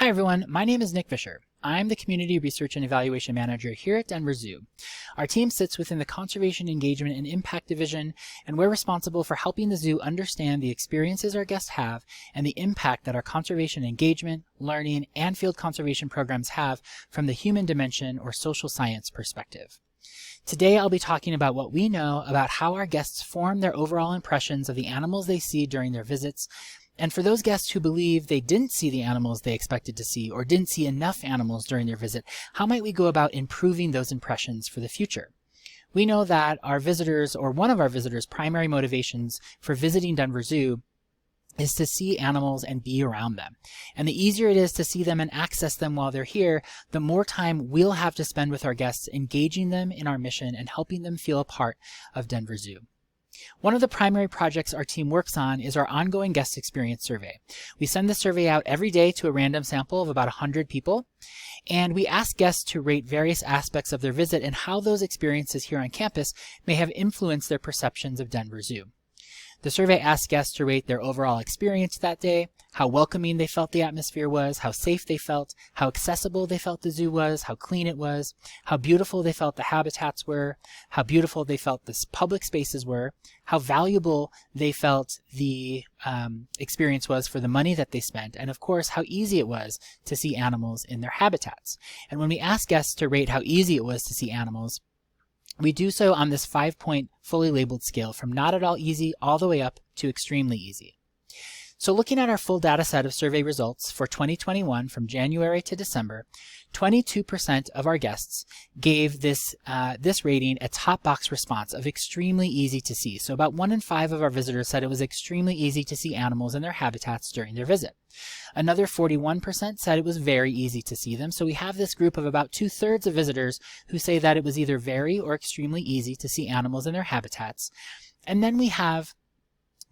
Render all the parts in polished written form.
Hi everyone, my name is Nick Fisher. I'm the Community Research and Evaluation Manager here at Denver Zoo. Our team sits within the Conservation Engagement and Impact Division, and we're responsible for helping the zoo understand the experiences our guests have and the impact that our conservation engagement, learning, and field conservation programs have from the human dimension or social science perspective. Today I'll be talking about what we know about how our guests form their overall impressions of the animals they see during their visits. And for those guests who believe they didn't see the animals they expected to see or didn't see enough animals during their visit, how might we go about improving those impressions for the future? We know that our visitors, or one of our visitors' primary motivations for visiting Denver Zoo is to see animals and be around them. And the easier it is to see them and access them while they're here, the more time we'll have to spend with our guests engaging them in our mission and helping them feel a part of Denver Zoo. One of the primary projects our team works on is our ongoing guest experience survey. We send the survey out every day to a random sample of about 100 people, and we ask guests to rate various aspects of their visit and how those experiences here on campus may have influenced their perceptions of Denver Zoo. The survey asks guests to rate their overall experience that day, how welcoming they felt the atmosphere was, how safe they felt, how accessible they felt the zoo was, how clean it was, how beautiful they felt the habitats were, how beautiful they felt the public spaces were, how valuable they felt the experience was for the money that they spent, and of course how easy it was to see animals in their habitats. And when we ask guests to rate how easy it was to see animals, we do so on this 5-point fully labeled scale from not at all easy all the way up to extremely easy. So looking at our full data set of survey results for 2021 from January to December, 22% of our guests gave this rating a top box response of extremely easy to see. So about 1 in 5 of our visitors said it was extremely easy to see animals in their habitats during their visit. Another 41% said it was very easy to see them. So we have this group of about 2/3 of visitors who say that it was either very or extremely easy to see animals in their habitats. And then we have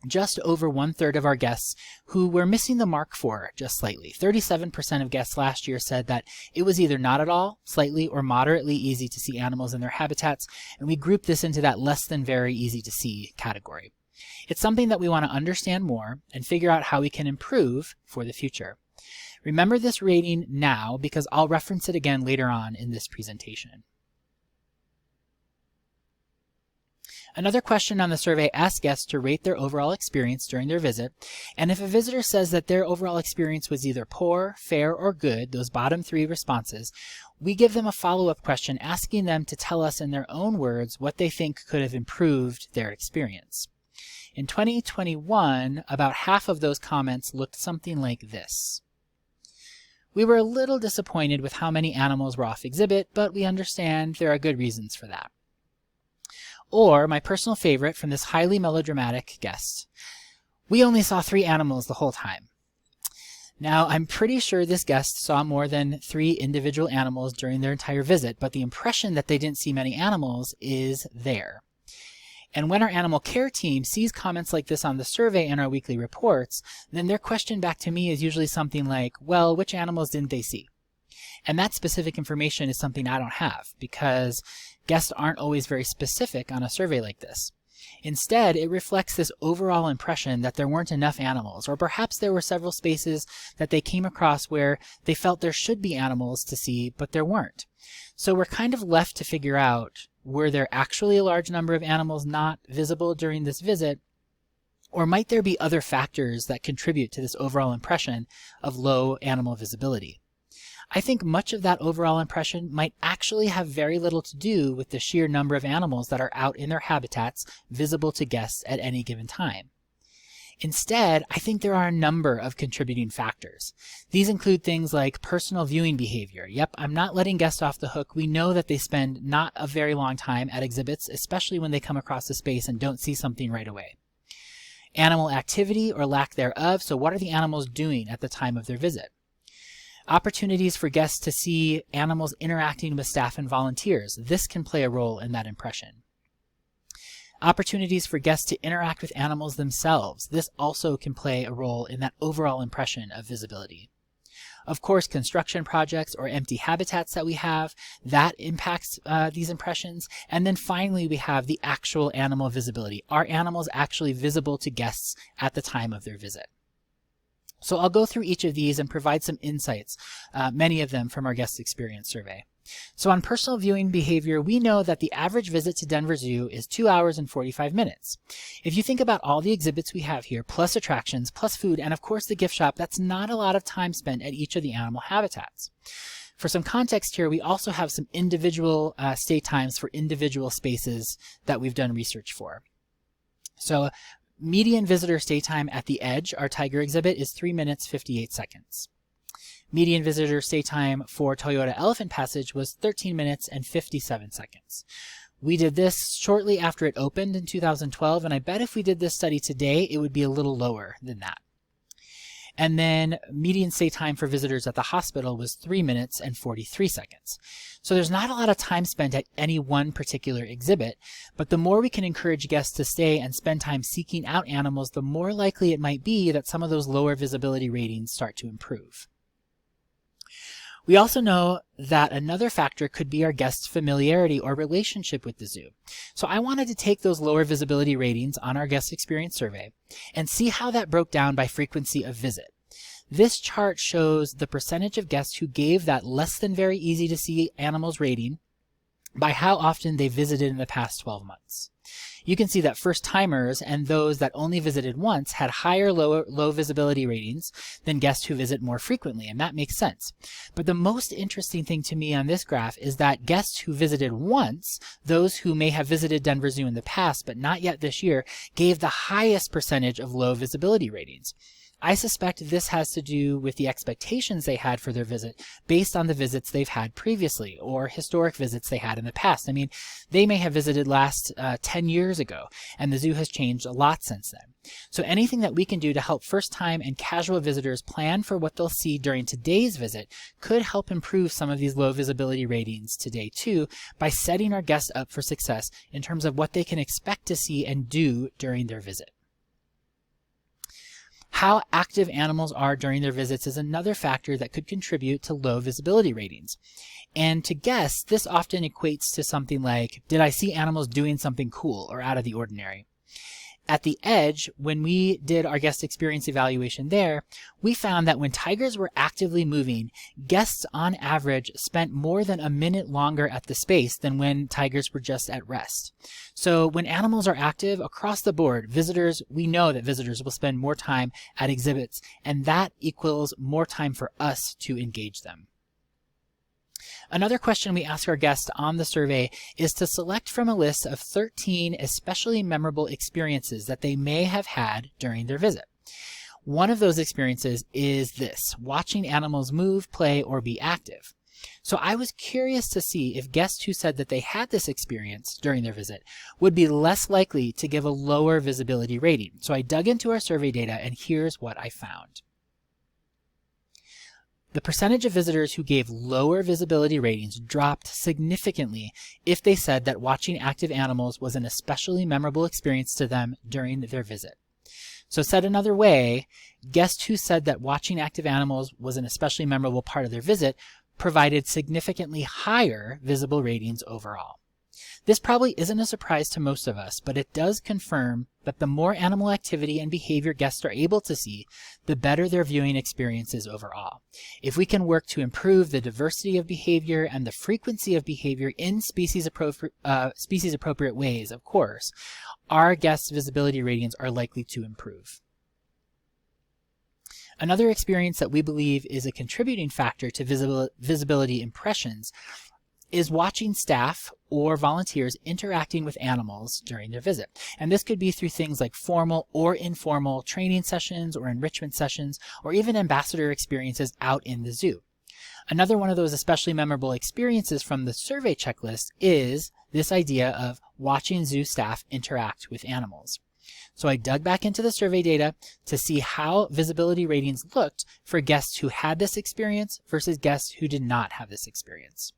just over 1/3 of our guests who were missing the mark for just slightly. 37% of guests last year said that it was either not at all, slightly, or moderately easy to see animals in their habitats, and we group this into that less than very easy to see category. It's something that we want to understand more and figure out how we can improve for the future. Remember this rating now because I'll reference it again later on in this presentation. Another question on the survey asks guests to rate their overall experience during their visit, and if a visitor says that their overall experience was either poor, fair, or good, those bottom 3 responses, we give them a follow-up question asking them to tell us in their own words what they think could have improved their experience. In 2021, about half of those comments looked something like this. We were a little disappointed with how many animals were off exhibit, but we understand there are good reasons for that. Or, my personal favorite from this highly melodramatic guest, we only saw 3 animals the whole time. Now, I'm pretty sure this guest saw more than 3 individual animals during their entire visit, but the impression that they didn't see many animals is there. And when our animal care team sees comments like this on the survey and our weekly reports, then their question back to me is usually something like, well, which animals didn't they see? And that specific information is something I don't have because guests aren't always very specific on a survey like this. Instead, it reflects this overall impression that there weren't enough animals, or perhaps there were several spaces that they came across where they felt there should be animals to see, but there weren't. So we're kind of left to figure out, were there actually a large number of animals not visible during this visit, or might there be other factors that contribute to this overall impression of low animal visibility? I think much of that overall impression might actually have very little to do with the sheer number of animals that are out in their habitats visible to guests at any given time. Instead, I think there are a number of contributing factors. These include things like personal viewing behavior. Yep, I'm not letting guests off the hook. We know that they spend not a very long time at exhibits, especially when they come across a space and don't see something right away. Animal activity or lack thereof, so what are the animals doing at the time of their visit? Opportunities for guests to see animals interacting with staff and volunteers. This can play a role in that impression. Opportunities for guests to interact with animals themselves. This also can play a role in that overall impression of visibility. Of course, construction projects or empty habitats that we have, that impacts these impressions. And then finally, we have the actual animal visibility. Are animals actually visible to guests at the time of their visit? So I'll go through each of these and provide some insights, many of them from our guest experience survey. So on personal viewing behavior, we know that the average visit to Denver Zoo is 2 hours and 45 minutes. If you think about all the exhibits we have here, plus attractions, plus food, and of course the gift shop, that's not a lot of time spent at each of the animal habitats. For some context here, we also have some individual stay times for individual spaces that we've done research for. So median visitor stay time at the Edge, our tiger exhibit, is 3 minutes 58 seconds. Median visitor stay time for Toyota Elephant Passage was 13 minutes and 57 seconds. We did this shortly after it opened in 2012, and I bet if we did this study today, it would be a little lower than that. And then median stay time for visitors at the hospital was 3 minutes and 43 seconds. So there's not a lot of time spent at any one particular exhibit, but the more we can encourage guests to stay and spend time seeking out animals, the more likely it might be that some of those lower visibility ratings start to improve. We also know that another factor could be our guests' familiarity or relationship with the zoo. So I wanted to take those lower visibility ratings on our guest experience survey and see how that broke down by frequency of visit. This chart shows the percentage of guests who gave that less than very easy to see animals rating by how often they visited in the past 12 months. You can see that first-timers and those that only visited once had higher low visibility ratings than guests who visit more frequently, and that makes sense. But the most interesting thing to me on this graph is that guests who visited once, those who may have visited Denver Zoo in the past but not yet this year, gave the highest percentage of low visibility ratings. I suspect this has to do with the expectations they had for their visit based on the visits they've had previously or historic visits they had in the past. I mean, they may have visited last 10 years ago, and the zoo has changed a lot since then. So anything that we can do to help first-time and casual visitors plan for what they'll see during today's visit could help improve some of these low visibility ratings today too, by setting our guests up for success in terms of what they can expect to see and do during their visit. How active animals are during their visits is another factor that could contribute to low visibility ratings. And to guests, this often equates to something like, did I see animals doing something cool or out of the ordinary? At the Edge, when we did our guest experience evaluation there, we found that when tigers were actively moving, guests on average spent more than a minute longer at the space than when tigers were just at rest. So when animals are active across the board, we know that visitors will spend more time at exhibits, and that equals more time for us to engage them. Another question we ask our guests on the survey is to select from a list of 13 especially memorable experiences that they may have had during their visit. One of those experiences is this: watching animals move, play, or be active. So I was curious to see if guests who said that they had this experience during their visit would be less likely to give a lower visibility rating. So I dug into our survey data, and here's what I found. The percentage of visitors who gave lower visibility ratings dropped significantly if they said that watching active animals was an especially memorable experience to them during their visit. So said another way, guests who said that watching active animals was an especially memorable part of their visit provided significantly higher visible ratings overall. This probably isn't a surprise to most of us, but it does confirm that the more animal activity and behavior guests are able to see, the better their viewing experience is overall. If we can work to improve the diversity of behavior and the frequency of behavior in species-appropriate ways, of course, our guests' visibility ratings are likely to improve. Another experience that we believe is a contributing factor to visibility impressions is watching staff or volunteers interacting with animals during their visit. And this could be through things like formal or informal training sessions or enrichment sessions, or even ambassador experiences out in the zoo. Another one of those especially memorable experiences from the survey checklist is this idea of watching zoo staff interact with animals. So I dug back into the survey data to see how visibility ratings looked for guests who had this experience versus guests who did not have this experience.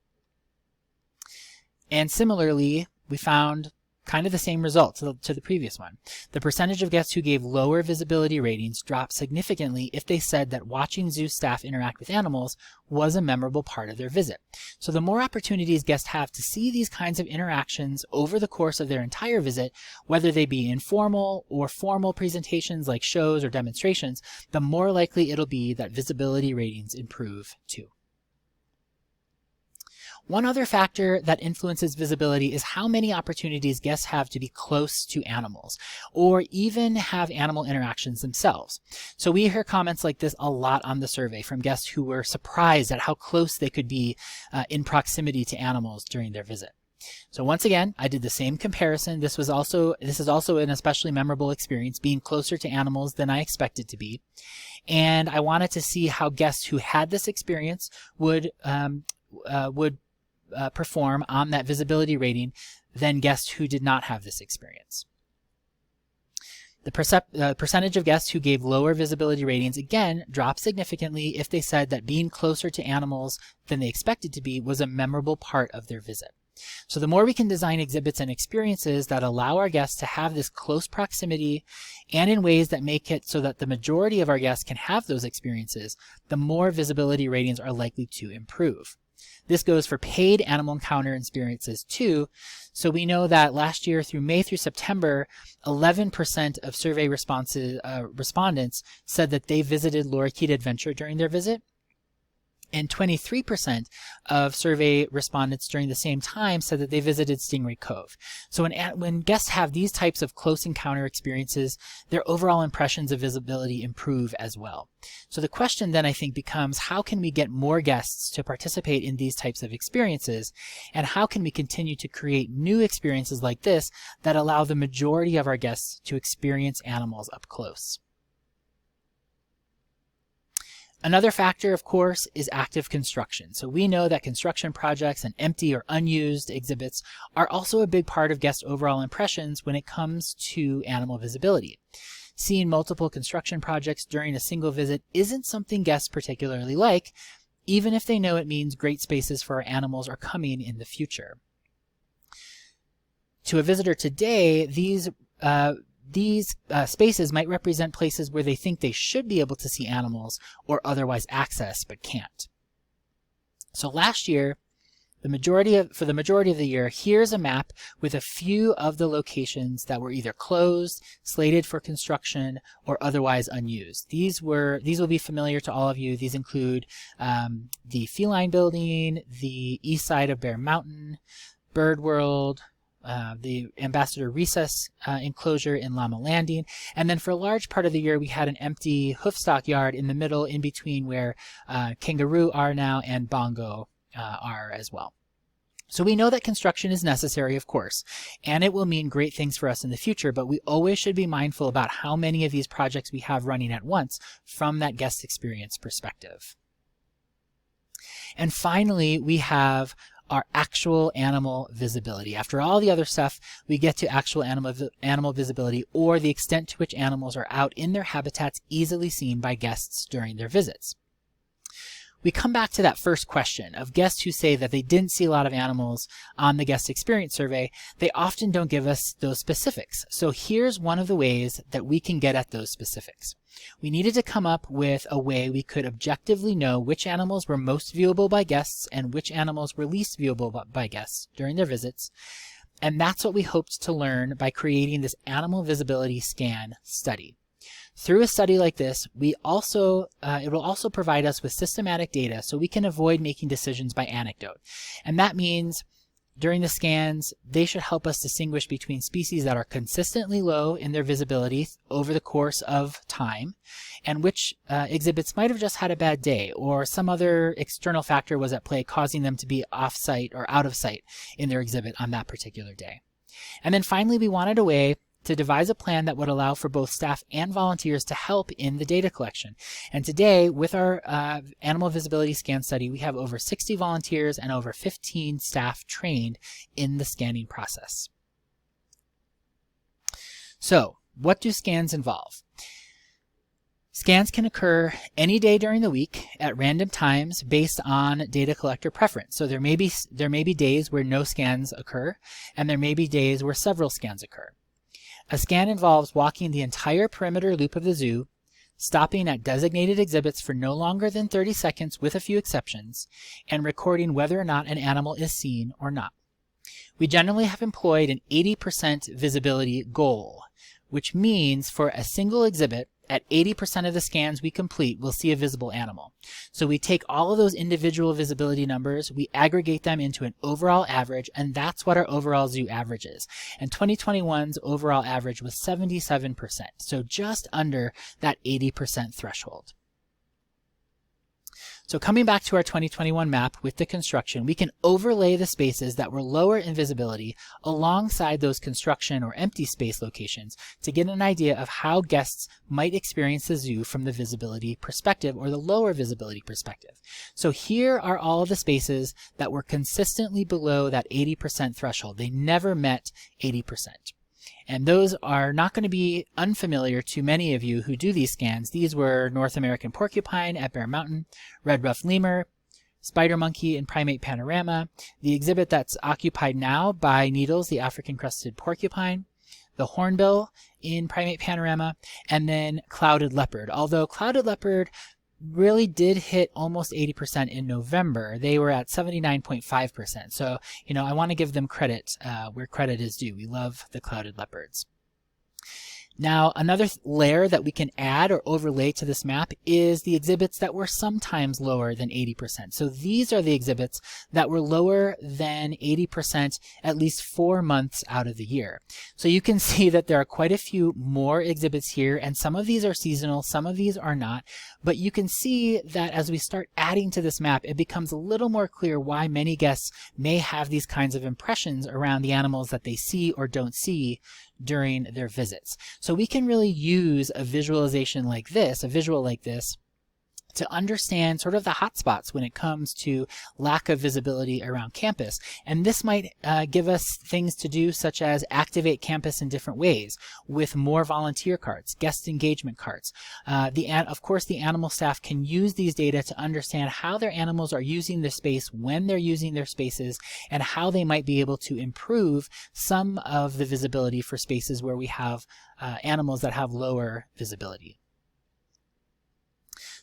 And similarly, we found kind of the same result to the previous one. The percentage of guests who gave lower visibility ratings dropped significantly if they said that watching zoo staff interact with animals was a memorable part of their visit. So the more opportunities guests have to see these kinds of interactions over the course of their entire visit, whether they be informal or formal presentations like shows or demonstrations, the more likely it'll be that visibility ratings improve too. One other factor that influences visibility is how many opportunities guests have to be close to animals, or even have animal interactions themselves. So we hear comments like this a lot on the survey from guests who were surprised at how close they could be in proximity to animals during their visit. So once again, I did the same comparison. This is also an especially memorable experience, being closer to animals than I expected to be. And I wanted to see how guests who had this experience would perform on that visibility rating than guests who did not have this experience. The percentage of guests who gave lower visibility ratings again dropped significantly if they said that being closer to animals than they expected to be was a memorable part of their visit. So the more we can design exhibits and experiences that allow our guests to have this close proximity and in ways that make it so that the majority of our guests can have those experiences, the more visibility ratings are likely to improve. This goes for paid animal encounter experiences too. So we know that last year through May through September, 11% of survey respondents said that they visited Lorikeet Adventure during their visit. And 23% of survey respondents during the same time said that they visited Stingray Cove. So when guests have these types of close encounter experiences, their overall impressions of visibility improve as well. So the question then I think becomes, how can we get more guests to participate in these types of experiences? And how can we continue to create new experiences like this that allow the majority of our guests to experience animals up close? Another factor, of course, is active construction. So we know that construction projects and empty or unused exhibits are also a big part of guest overall impressions when it comes to animal visibility. Seeing multiple construction projects during a single visit isn't something guests particularly like, even if they know it means great spaces for our animals are coming in the future. To a visitor today, these spaces might represent places where they think they should be able to see animals or otherwise access but can't. So last year, for the majority of the year, here's a map with a few of the locations that were either closed, slated for construction, or otherwise unused. These will be familiar to all of you. These include the Feline Building, the east side of Bear Mountain, Bird World, the Ambassador Recess enclosure in Llama Landing, and then for a large part of the year we had an empty hoofstock yard in the middle, in between where Kangaroo are now and Bongo are as well. So we know that construction is necessary, of course, and it will mean great things for us in the future, but we always should be mindful about how many of these projects we have running at once from that guest experience perspective. And finally, we have our actual animal visibility. After all the other stuff, we get to actual animal visibility, or the extent to which animals are out in their habitats easily seen by guests during their visits. We come back to that first question of guests who say that they didn't see a lot of animals on the guest experience survey. They often don't give us those specifics. So here's one of the ways that we can get at those specifics. We needed to come up with a way we could objectively know which animals were most viewable by guests and which animals were least viewable by guests during their visits. And that's what we hoped to learn by creating this animal visibility scan study. Through a study like this, it will also provide us with systematic data so we can avoid making decisions by anecdote. And that means during the scans, they should help us distinguish between species that are consistently low in their visibility over the course of time, and which exhibits might have just had a bad day, or some other external factor was at play causing them to be off-site or out of sight in their exhibit on that particular day. And then finally, we wanted a way to devise a plan that would allow for both staff and volunteers to help in the data collection. And today, with our animal visibility scan study, we have over 60 volunteers and over 15 staff trained in the scanning process. So, what do scans involve? Scans can occur any day during the week at random times based on data collector preference. So there may be days where no scans occur, and there may be days where several scans occur. A scan involves walking the entire perimeter loop of the zoo, stopping at designated exhibits for no longer than 30 seconds with a few exceptions, and recording whether or not an animal is seen or not. We generally have employed an 80% visibility goal, which means for a single exhibit, at 80% of the scans we complete, we'll see a visible animal. So we take all of those individual visibility numbers, we aggregate them into an overall average, and that's what our overall zoo average is. And 2021's overall average was 77%, so just under that 80% threshold. So coming back to our 2021 map with the construction, we can overlay the spaces that were lower in visibility alongside those construction or empty space locations to get an idea of how guests might experience the zoo from the visibility perspective or the lower visibility perspective. So here are all of the spaces that were consistently below that 80% threshold. They never met 80%. And those are not going to be unfamiliar to many of you who do these scans. These were North American porcupine at Bear Mountain, red-ruffed lemur, spider monkey in Primate Panorama, the exhibit that's occupied now by Needles, the African-crested porcupine, the hornbill in Primate Panorama, and then clouded leopard. Although clouded leopard really did hit almost 80% in November. They were at 79.5%. So, I want to give them credit where credit is due. We love the clouded leopards. Now, another layer that we can add or overlay to this map is the exhibits that were sometimes lower than 80%. So these are the exhibits that were lower than 80% at least 4 months out of the year. So you can see that there are quite a few more exhibits here, and some of these are seasonal, some of these are not. But you can see that as we start adding to this map, it becomes a little more clear why many guests may have these kinds of impressions around the animals that they see or don't see during their visits. So we can really use a visualization like this, a visual like this, to understand sort of the hot spots when it comes to lack of visibility around campus. And this might give us things to do such as activate campus in different ways with more volunteer carts, guest engagement carts. Of course, the animal staff can use these data to understand how their animals are using their space, when they're using their spaces, and how they might be able to improve some of the visibility for spaces where we have animals that have lower visibility.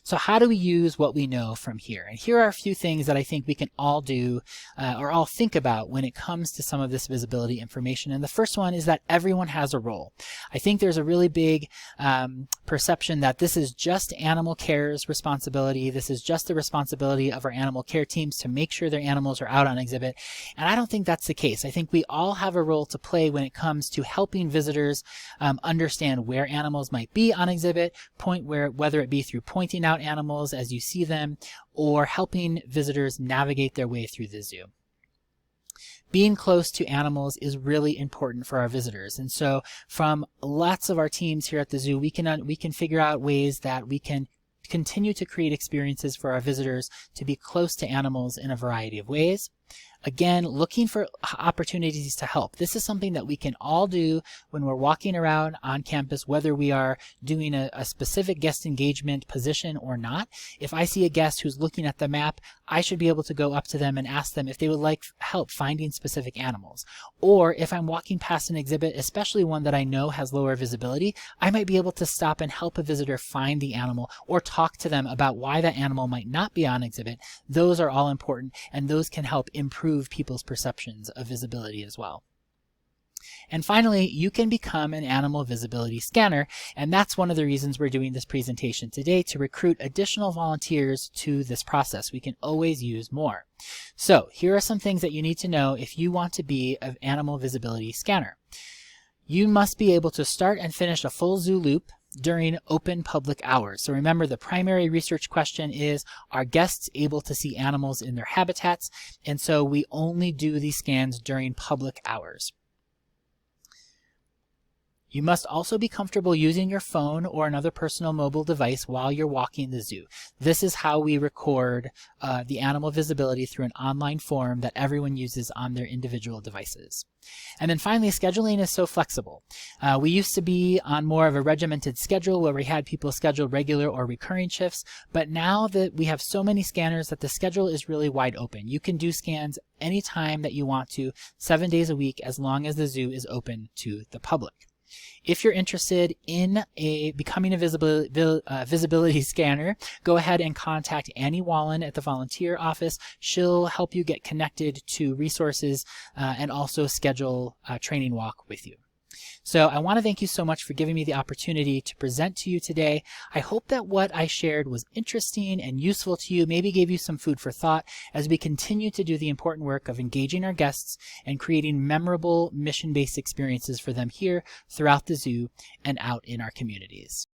So how do we use what we know from here? And here are a few things that I think we can all do or all think about when it comes to some of this visibility information. And the first one is that everyone has a role. I think there's a really big perception that this is just animal care's responsibility. This is just the responsibility of our animal care teams to make sure their animals are out on exhibit. And I don't think that's the case. I think we all have a role to play when it comes to helping visitors understand where animals might be on exhibit, whether it be through pointing out animals as you see them, or helping visitors navigate their way through the zoo. Being close to animals is really important for our visitors, and so from lots of our teams here at the zoo, we can figure out ways that we can continue to create experiences for our visitors to be close to animals in a variety of ways. Again, looking for opportunities to help. This is something that we can all do when we're walking around on campus, whether we are doing a specific guest engagement position or not. If I see a guest who's looking at the map, I should be able to go up to them and ask them if they would like help finding specific animals. Or if I'm walking past an exhibit, especially one that I know has lower visibility, I might be able to stop and help a visitor find the animal or talk to them about why that animal might not be on exhibit. Those are all important, and those can help improve people's perceptions of visibility as well. And finally, you can become an animal visibility scanner, and that's one of the reasons we're doing this presentation today, to recruit additional volunteers to this process. We can always use more. So here are some things that you need to know if you want to be an animal visibility scanner. You must be able to start and finish a full zoo loop during open public hours. So remember, the primary research question is, are guests able to see animals in their habitats? And so we only do these scans during public hours. You must also be comfortable using your phone or another personal mobile device while you're walking the zoo. This is how we record the animal visibility through an online form that everyone uses on their individual devices. And then finally, scheduling is so flexible. We used to be on more of a regimented schedule where we had people scheduled regular or recurring shifts, but now that we have so many scanners that the schedule is really wide open. You can do scans anytime that you want to, 7 days a week, as long as the zoo is open to the public. If you're interested in becoming a visibility scanner, go ahead and contact Annie Wallen at the volunteer office. She'll help you get connected to resources and also schedule a training walk with you. So I want to thank you so much for giving me the opportunity to present to you today. I hope that what I shared was interesting and useful to you, maybe gave you some food for thought as we continue to do the important work of engaging our guests and creating memorable mission-based experiences for them here throughout the zoo and out in our communities.